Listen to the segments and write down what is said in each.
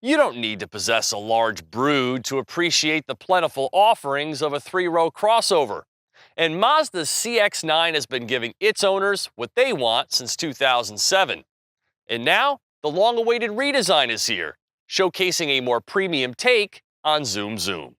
You don't need to possess a large brood to appreciate the plentiful offerings of a three-row crossover. And Mazda's CX-9 has been giving its owners what they want since 2007. And now, the long-awaited redesign is here, showcasing a more premium take on Zoom Zoom.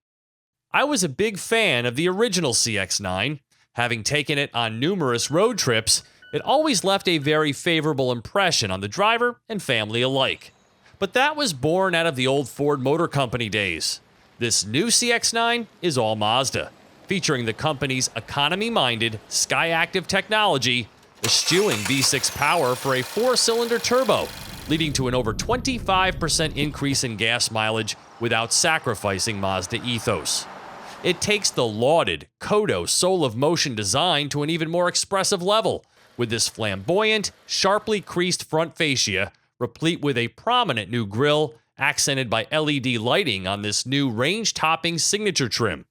I was a big fan of the original CX-9. Having taken it on numerous road trips, it always left a very favorable impression on the driver and family alike. But that was born out of the old Ford Motor Company days. This new CX-9 is all Mazda, featuring the company's economy-minded Skyactiv technology, eschewing V6 power for a 4-cylinder turbo, leading to an over 25% increase in gas mileage without sacrificing Mazda ethos. It takes the lauded Kodo Soul of Motion design to an even more expressive level, with this flamboyant, sharply creased front fascia, replete with a prominent new grille, accented by LED lighting on this new range-topping signature trim.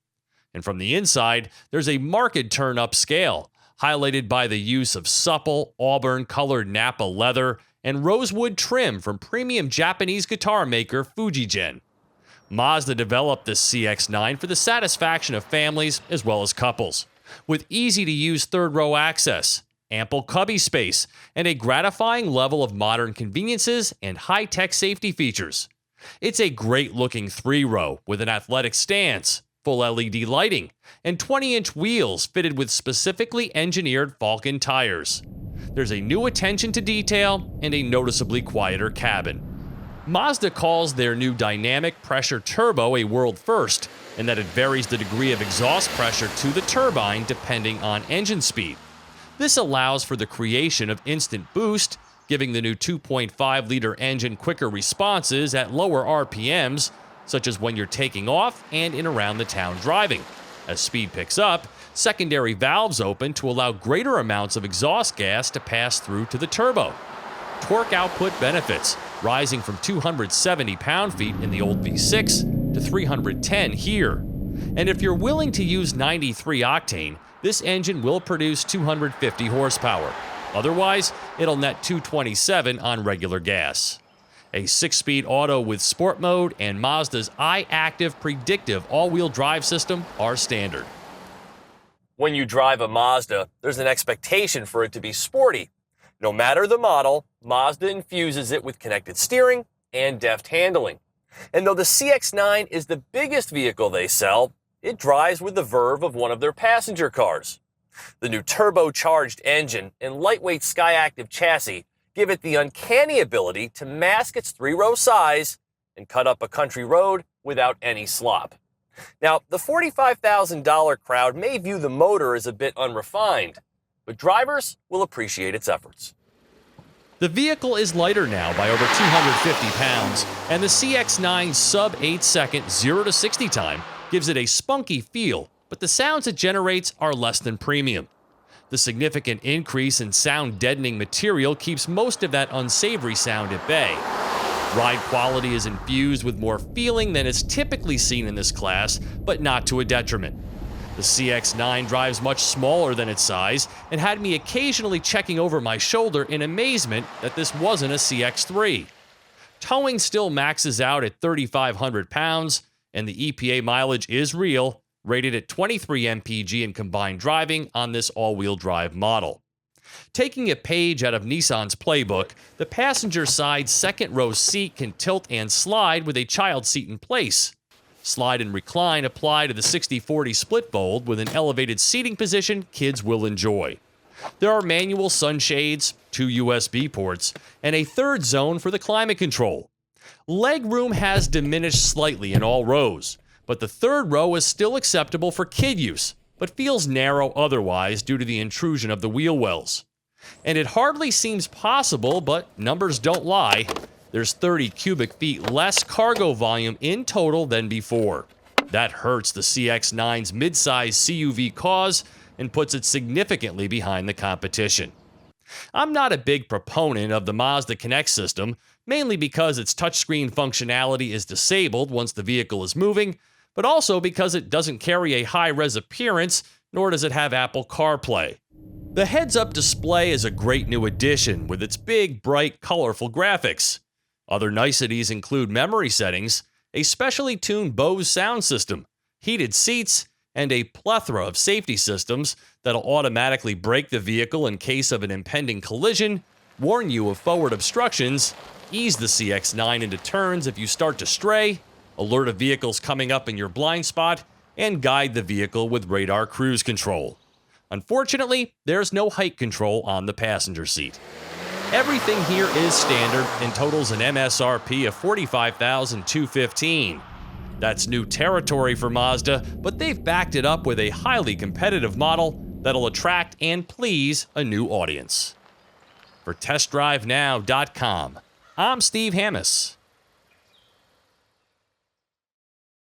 And from the inside, there's a marked turn-up scale, highlighted by the use of supple, auburn-colored Nappa leather and rosewood trim from premium Japanese guitar maker Fujigen. Mazda developed this CX-9 for the satisfaction of families as well as couples, with easy-to-use third-row access, ample cubby space, and a gratifying level of modern conveniences and high-tech safety features. It's a great-looking three-row with an athletic stance, full LED lighting, and 20-inch wheels fitted with specifically engineered Falcon tires. There's a new attention to detail and a noticeably quieter cabin. Mazda calls their new dynamic pressure turbo a world first, in that it varies the degree of exhaust pressure to the turbine depending on engine speed. This allows for the creation of instant boost, giving the new 2.5-liter engine quicker responses at lower RPMs, such as when you're taking off and in around the town driving. As speed picks up, secondary valves open to allow greater amounts of exhaust gas to pass through to the turbo. Torque output benefits, rising from 270 pound-feet in the old V6 to 310 here. And if you're willing to use 93 octane, this engine will produce 250 horsepower. Otherwise, it'll net 227 on regular gas. A 6-speed auto with sport mode and Mazda's iActive predictive all-wheel drive system are standard. When you drive a Mazda, there's an expectation for it to be sporty. No matter the model, Mazda infuses it with connected steering and deft handling. And though the CX-9 is the biggest vehicle they sell, it drives with the verve of one of their passenger cars. The new turbocharged engine and lightweight Skyactiv chassis give it the uncanny ability to mask its three-row size and cut up a country road without any slop. Now, the $45,000 crowd may view the motor as a bit unrefined, but drivers will appreciate its efforts. The vehicle is lighter now by over 250 pounds, and the CX-9's sub-8-second 0 to 60 time gives it a spunky feel, but the sounds it generates are less than premium. The significant increase in sound-deadening material keeps most of that unsavory sound at bay. Ride quality is infused with more feeling than is typically seen in this class, but not to a detriment. The CX-9 drives much smaller than its size and had me occasionally checking over my shoulder in amazement that this wasn't a CX-3. Towing still maxes out at 3,500 pounds, and the EPA mileage is real, rated at 23 mpg in combined driving on this all-wheel drive model. Taking a page out of Nissan's playbook, the passenger side second-row seat can tilt and slide with a child seat in place. Slide and recline apply to the 60/40 split fold with an elevated seating position kids will enjoy. There are manual sunshades, 2 USB ports, and a third zone for the climate control. Legroom has diminished slightly in all rows, but the third row is still acceptable for kid use, but feels narrow otherwise due to the intrusion of the wheel wells. And it hardly seems possible, but numbers don't lie. There's 30 cubic feet less cargo volume in total than before. That hurts the CX-9's midsize CUV cause and puts it significantly behind the competition. I'm not a big proponent of the Mazda Connect system, mainly because its touchscreen functionality is disabled once the vehicle is moving, but also because it doesn't carry a high-res appearance, nor does it have Apple CarPlay. The heads-up display is a great new addition with its big, bright, colorful graphics. Other niceties include memory settings, a specially tuned Bose sound system, heated seats, and a plethora of safety systems that'll automatically brake the vehicle in case of an impending collision, warn you of forward obstructions, ease the CX-9 into turns if you start to stray, alert of vehicles coming up in your blind spot, and guide the vehicle with radar cruise control. Unfortunately, there's no height control on the passenger seat. Everything here is standard and totals an MSRP of $45,215. That's new territory for Mazda, but they've backed it up with a highly competitive model that'll attract and please a new audience. For TestDriveNow.com, I'm Steve Hammis.